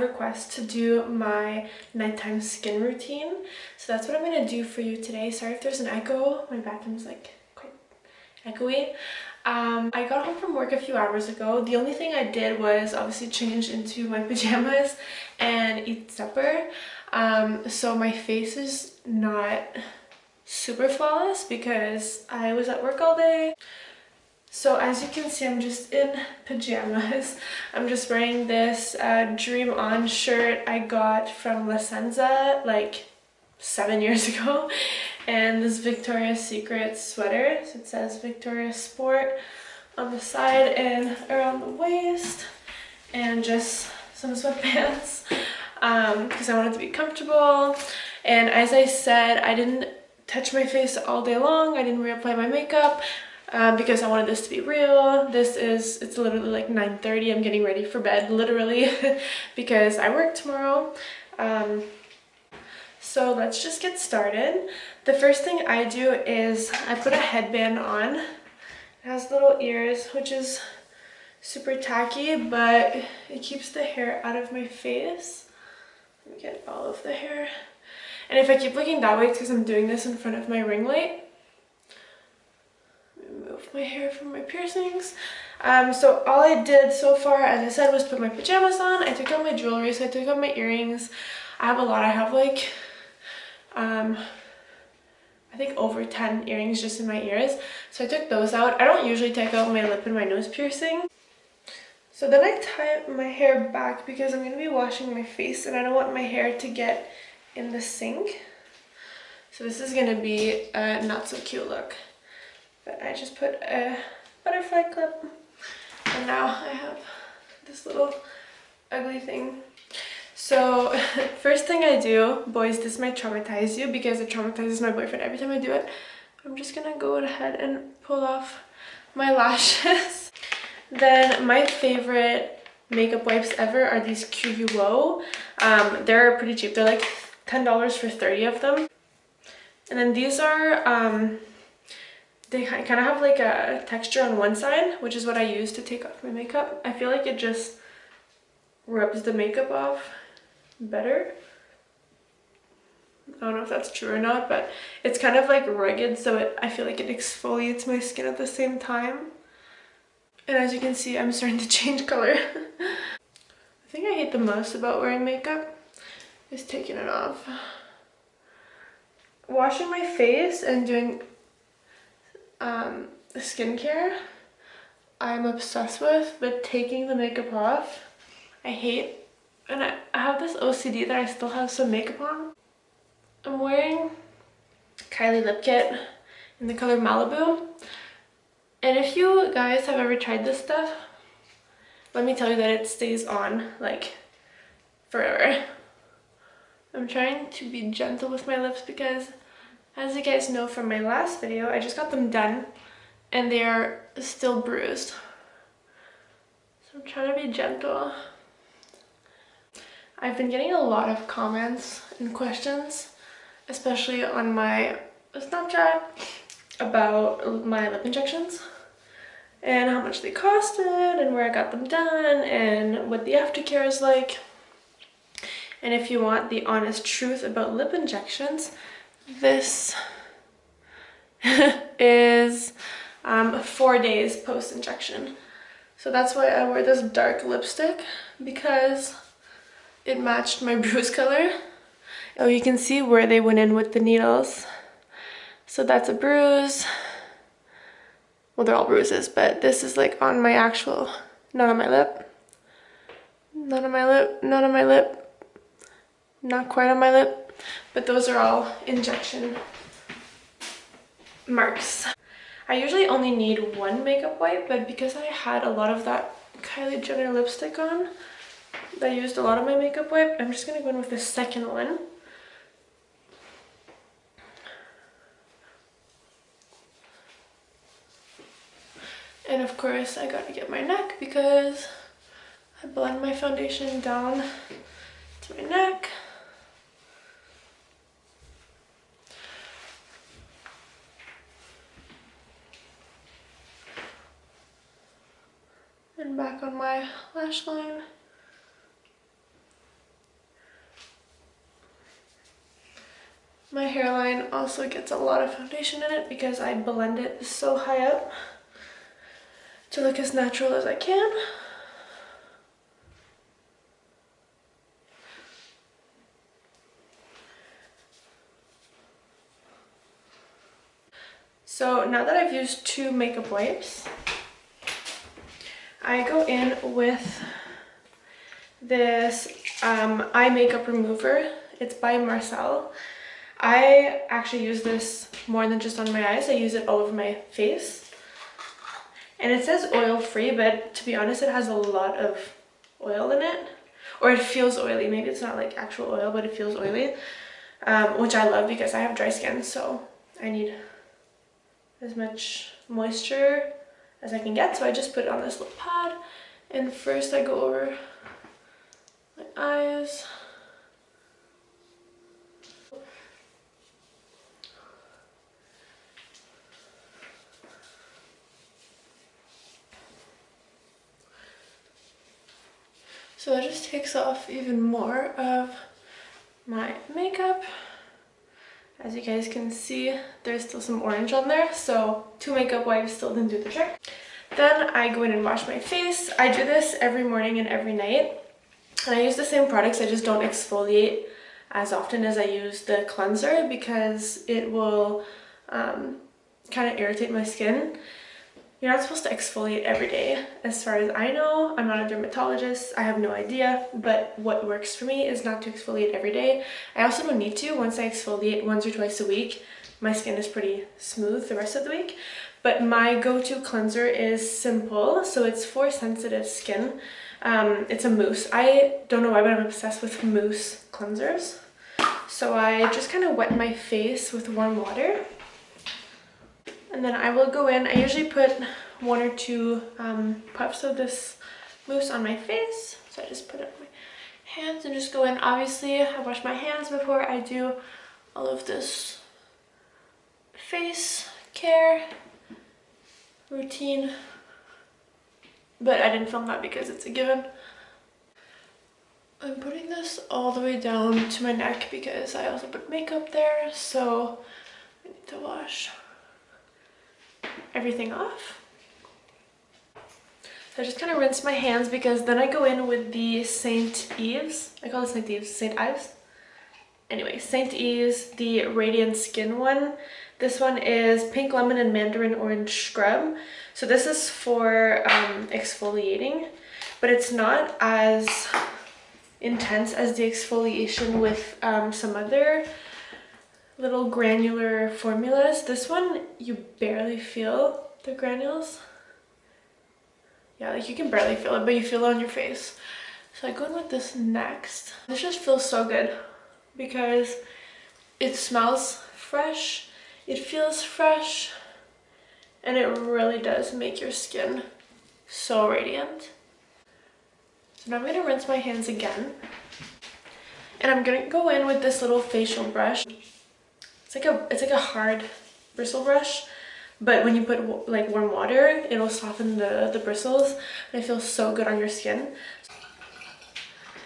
request to do my nighttime skin routine. So that's what I'm going to do for you today. Sorry if there's an echo. My bathroom's like quite echoey. I got home from work a few hours ago. The only thing I did was obviously change into my pajamas and eat supper. So my face is not super flawless because I was at work all day. So as you can see, I'm just in pajamas. I'm just wearing this Dream On shirt I got from La Senza like 7 years ago, and this Victoria's Secret sweater. So it says Victoria's Sport on the side and around the waist, and just some sweatpants because I wanted to be comfortable. And as I said, I didn't touch my face all day long. I didn't reapply my makeup. Because I wanted this to be real. It's literally like 9:30. I'm getting ready for bed, literally, because I work tomorrow. So let's just get started. The first thing I do is I put a headband on. It has little ears, which is super tacky, but it keeps the hair out of my face. Let me get all of the hair. And if I keep looking that way, it's because I'm doing this in front of my ring light. Remove my hair from my piercings. So all I did so far, as I said, was put my pajamas on. I took out my jewelry, so I took out my earrings. I have a lot. I have like I think over 10 earrings just in my ears, so I took those out. I don't usually take out my lip and my nose piercing. So then I tie my hair back because I'm going to be washing my face and I don't want my hair to get in the sink. So this is going to be a not so cute look. But I just put a butterfly clip, and now I have this little ugly thing. So first thing I do, boys, this might traumatize you because it traumatizes my boyfriend every time I do it. I'm just gonna go ahead and pull off my lashes. Then my favorite makeup wipes ever are these QUO. They're pretty cheap. They're like $10 for 30 of them. And then these are they kind of have like a texture on one side, which is what I use to take off my makeup. I feel like it just rubs the makeup off better. I don't know if that's true or not, but it's kind of like rugged, so I feel like it exfoliates my skin at the same time. And as you can see, I'm starting to change color. The thing I hate the most about wearing makeup is taking it off. Washing my face and doing skincare I'm obsessed with, but taking the makeup off I hate. And I have this OCD that I still have some makeup on. I'm wearing Kylie lip kit in the color Malibu, and if you guys have ever tried this stuff, let me tell you that it stays on like forever. I'm trying to be gentle with my lips because, as you guys know from my last video, I just got them done and they are still bruised. So I'm trying to be gentle. I've been getting a lot of comments and questions, especially on my Snapchat, about my lip injections and how much they costed and where I got them done and what the aftercare is like. And if you want the honest truth about lip injections, this is 4 days post-injection. So that's why I wear this dark lipstick, because it matched my bruise color. Oh, you can see where they went in with the needles. So that's a bruise. Well, they're all bruises, but this is like on my actual, not on my lip. Not on my lip, not on my lip. Not quite on my lip, but those are all injection marks. I usually only need one makeup wipe, but because I had a lot of that Kylie Jenner lipstick on, I used a lot of my makeup wipe. I'm just gonna go in with the second one. And of course, I gotta get my neck because I blend my foundation down to my neck. And back on my lash line. My hairline also gets a lot of foundation in it because I blend it so high up to look as natural as I can. So now that I've used 2 makeup wipes, I go in with this eye makeup remover. It's by Marcelle. I actually use this more than just on my eyes. I use it all over my face. And it says oil free, but to be honest, it has a lot of oil in it. Or it feels oily. Maybe it's not like actual oil, but it feels oily. Which I love because I have dry skin, so I need as much moisture as I can get. So I just put it on this little pad. And first I go over my eyes. So that just takes off even more of my makeup. As you guys can see, there's still some orange on there, so 2 makeup wipes still didn't do the trick. Then I go in and wash my face. I do this every morning and every night. And I use the same products, I just don't exfoliate as often as I use the cleanser because it will kind of irritate my skin. You're not supposed to exfoliate every day. As far as I know, I'm not a dermatologist, I have no idea, but what works for me is not to exfoliate every day. I also don't need to. Once I exfoliate once or twice a week, my skin is pretty smooth the rest of the week. But my go-to cleanser is simple, so it's for sensitive skin. It's a Mousse. I don't know why, but I'm obsessed with Mousse cleansers. So I just kind of wet my face with warm water. And then I will go in, I usually put 1 or 2 puffs of this mousse on my face. So I just put it on my hands and just go in. Obviously, I wash my hands before I do all of this face care routine. But I didn't film that because it's a given. I'm putting this all the way down to my neck because I also put makeup there. So I need to wash everything off. So I just kind of rinse my hands because then I go in with the St-Ives. I call it St-Ives, St-Ives. Anyway, St-Ives, the Radiant Skin one. This one is Pink Lemon and Mandarin Orange Scrub. So this is for exfoliating, but it's not as intense as the exfoliation with some other little granular formulas. This one, you barely feel the granules. Yeah, like you can barely feel it, but you feel it on your face. So I go in with this next. This just feels so good because it smells fresh, it feels fresh, and it really does make your skin so radiant. So now I'm gonna rinse my hands again. And I'm gonna go in with this little facial brush. It's like a hard bristle brush, but when you put like warm water, it'll soften the bristles, and it feels so good on your skin.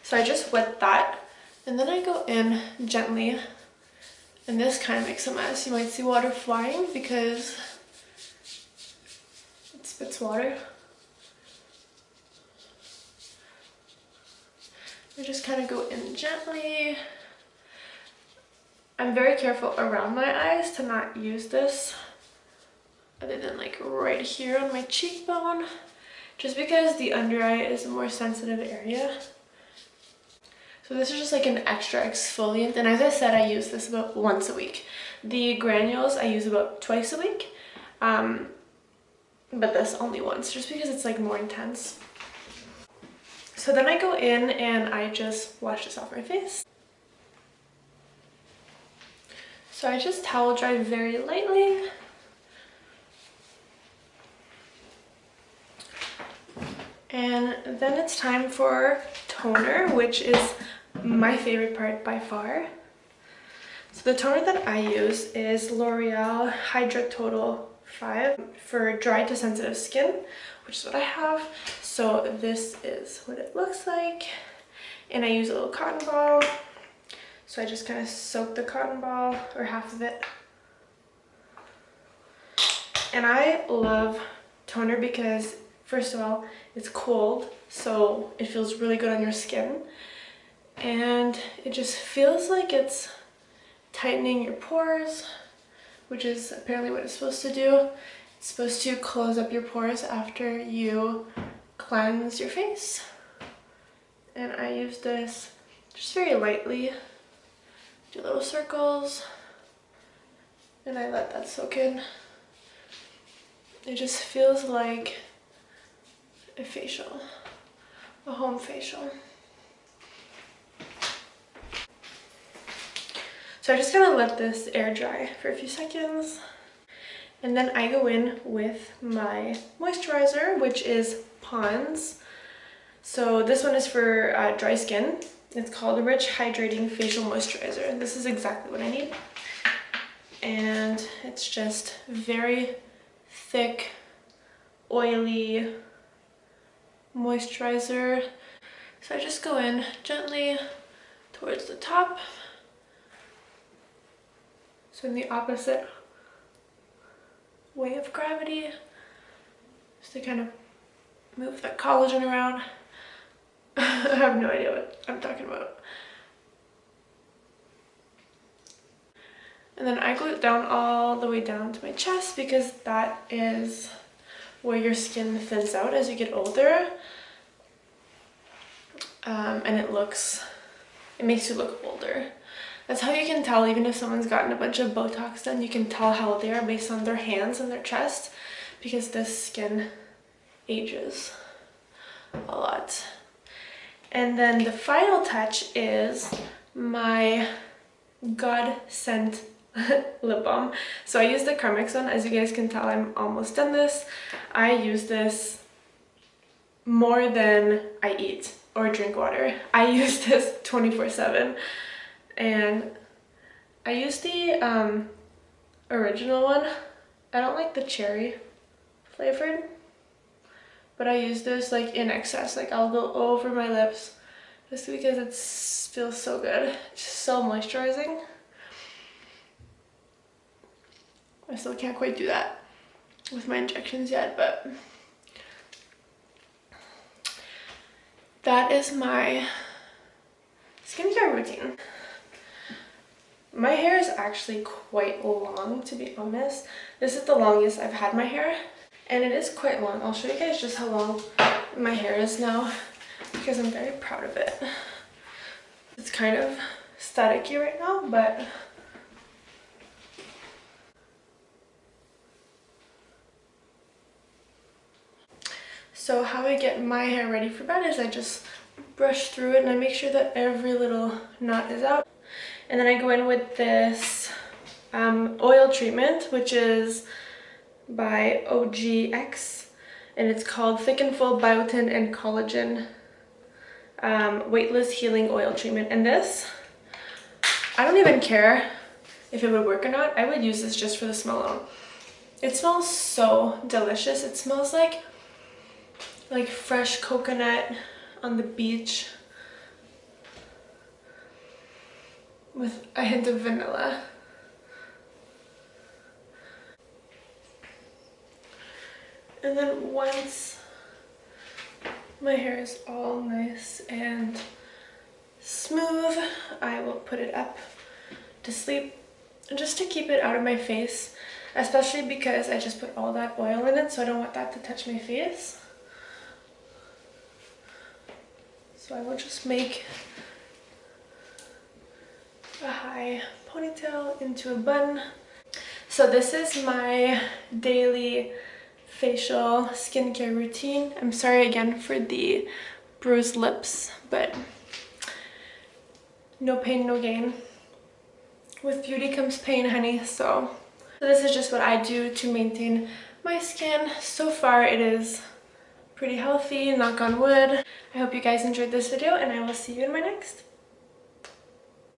So I just wet that, and then I go in gently, and this kind of makes a mess. You might see water flying because it spits water. I just kind of go in gently. I'm very careful around my eyes to not use this other than like right here on my cheekbone, just because the under eye is a more sensitive area. So this is just like an extra exfoliant, and as I said, I use this about once a week. The granules I use about twice a week, but this only once, just because it's like more intense. So then I go in and I just wash this off my face. So I just towel dry very lightly. And then it's time for toner, which is my favorite part by far. So the toner that I use is L'Oreal Hydra Total 5 for dry to sensitive skin, which is what I have. So this is what it looks like. And I use a little cotton ball. So I just kind of soak the cotton ball, or half of it. And I love toner because, first of all, it's cold, so it feels really good on your skin. And it just feels like it's tightening your pores, which is apparently what it's supposed to do. It's supposed to close up your pores after you cleanse your face. And I use this just very lightly, do little circles, and I let that soak in. It just feels like a facial, a home facial. So I just kind of let this air dry for a few seconds. And then I go in with my moisturizer, which is Pond's. So this one is for dry skin. It's called Rich Hydrating Facial Moisturizer. This is exactly what I need. And it's just very thick, oily moisturizer. So I just go in gently towards the top. So in the opposite way of gravity, just to kind of move that collagen around. I have no idea what I'm talking about. And then I glue it down all the way down to my chest because that is where your skin thins out as you get older. And it makes you look older. That's how you can tell, even if someone's gotten a bunch of Botox done, you can tell how they are based on their hands and their chest, because this skin ages a lot. And then the final touch is my God Scent lip balm. So I use the Carmex one. As you guys can tell, I'm almost done this. I use this more than I eat or drink water. I use this 24/7. And I use the original one. I don't like the cherry flavored, but I use this like in excess. Like I'll go over my lips just because it feels so good. It's just so moisturizing. I still can't quite do that with my injections yet, but that is my skincare routine. My hair is actually quite long, to be honest. This is the longest I've had my hair, and it is quite long. I'll show you guys just how long my hair is now because I'm very proud of it. It's kind of staticky right now, but so how I get my hair ready for bed is I just brush through it and I make sure that every little knot is out. And then I go in with this oil treatment, which is by OGX, and it's called Thick and Full Biotin and Collagen Weightless Healing Oil Treatment. And this, I don't even care if it would work or not. I would use this just for the smell alone. It smells so delicious. It smells like fresh coconut on the beach with a hint of vanilla. And then once my hair is all nice and smooth, I will put it up to sleep just to keep it out of my face, especially because I just put all that oil in it, so I don't want that to touch my face. So I will just make a high ponytail into a bun. So this is my daily facial skincare routine. I'm sorry again for the bruised lips, but no pain, no gain. With beauty comes pain, honey. So this is just what I do to maintain my skin. So far it is pretty healthy, knock on wood. I hope you guys enjoyed this video, and I will see you in my next.